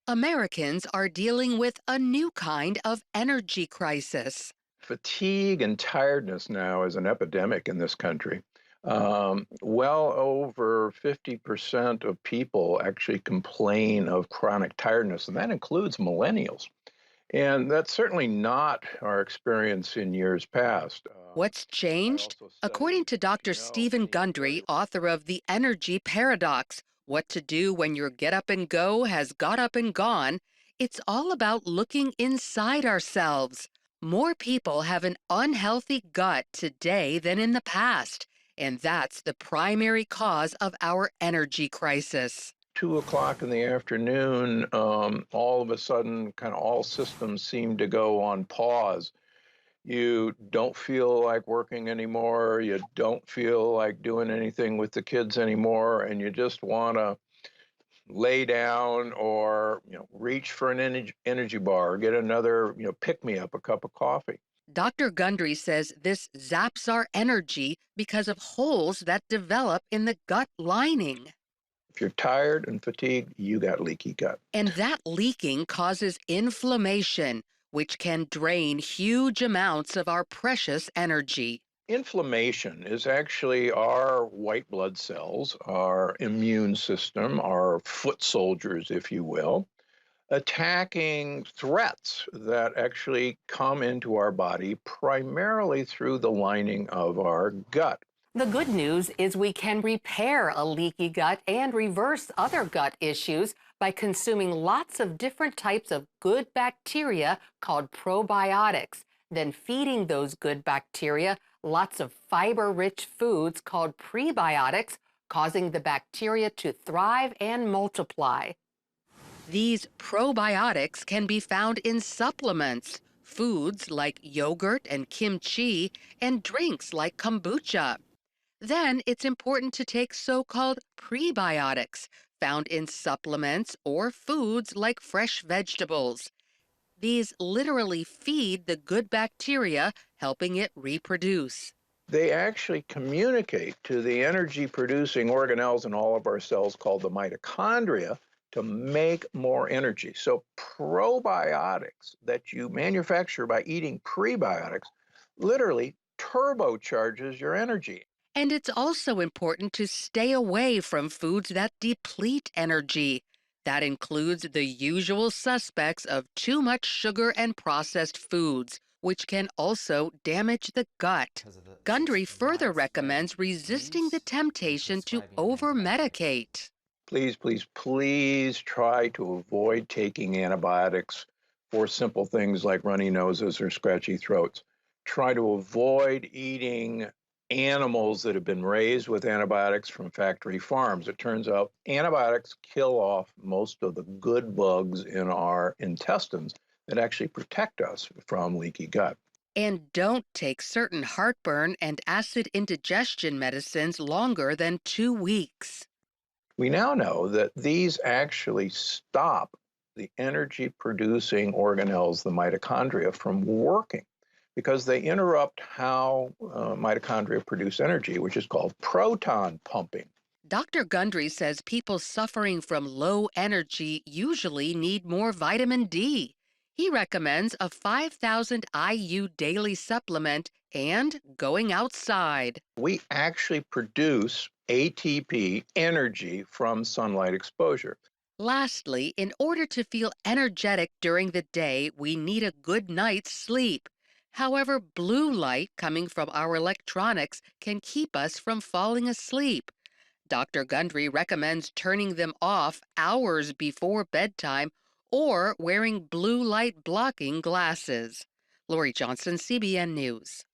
Americans are dealing with a new kind of energy crisis. Fatigue and tiredness now is an epidemic in this country. Well over 50% of people actually complain of chronic tiredness, and that includes millennials. And that's certainly not our experience in years past. What's I changed? also According studied, to Dr. Stephen many Gundry, cardiovascular. author of The Energy Paradox, What to Do When Your Get Up and Go Has Got Up and Gone, it's all about looking inside ourselves. More people have an unhealthy gut today than in the past, and that's the primary cause of our energy crisis. 2 o'clock in the afternoon, all of a sudden, kind of all systems seem to go on pause. You don't feel like working anymore. You don't feel like doing anything with the kids anymore, and you just want to lay down or reach for an energy bar or get another pick me up, a cup of coffee. Dr. Gundry says this zaps our energy because of holes that develop in the gut lining. If you're tired and fatigued, you got leaky gut. And that leaking causes inflammation, which can drain huge amounts of our precious energy. Inflammation is actually our white blood cells, our immune system, our foot soldiers, if you will, attacking threats that actually come into our body primarily through the lining of our gut. The good news is we can repair a leaky gut and reverse other gut issues by consuming lots of different types of good bacteria called probiotics, then feeding those good bacteria lots of fiber-rich foods called prebiotics, causing the bacteria to thrive and multiply. These probiotics can be found in supplements, foods like yogurt and kimchi, and drinks like kombucha. Then it's important to take so-called prebiotics found in supplements or foods like fresh vegetables. These literally feed the good bacteria, helping it reproduce. They actually communicate to the energy producing organelles in all of our cells called the mitochondria to make more energy. So, probiotics that you manufacture by eating prebiotics literally turbocharges your energy. And it's also important to stay away from foods that deplete energy. That includes the usual suspects of too much sugar and processed foods, which can also damage the gut. Because of such Gundry further widespread recommends resisting the use and temptation to prescribing of antibiotics. Please, please try to avoid taking antibiotics for simple things like runny noses or scratchy throats. Try to avoid eating animals that have been raised with antibiotics from factory farms. It turns out antibiotics kill off most of the good bugs in our intestines that actually protect us from leaky gut. And don't take certain heartburn and acid indigestion medicines longer than 2 weeks. We now know that these actually stop the energy producing organelles, the mitochondria, from working because they interrupt how mitochondria produce energy, which is called proton pumping. Dr. Gundry says people suffering from low energy usually need more vitamin D. He recommends a 5,000 IU daily supplement and going outside. We actually produce ATP energy from sunlight exposure. Lastly, in order to feel energetic during the day, we need a good night's sleep. However, blue light coming from our electronics can keep us from falling asleep. Dr. Gundry recommends turning them off hours before bedtime or wearing blue light blocking glasses. Lori Johnson, CBN News.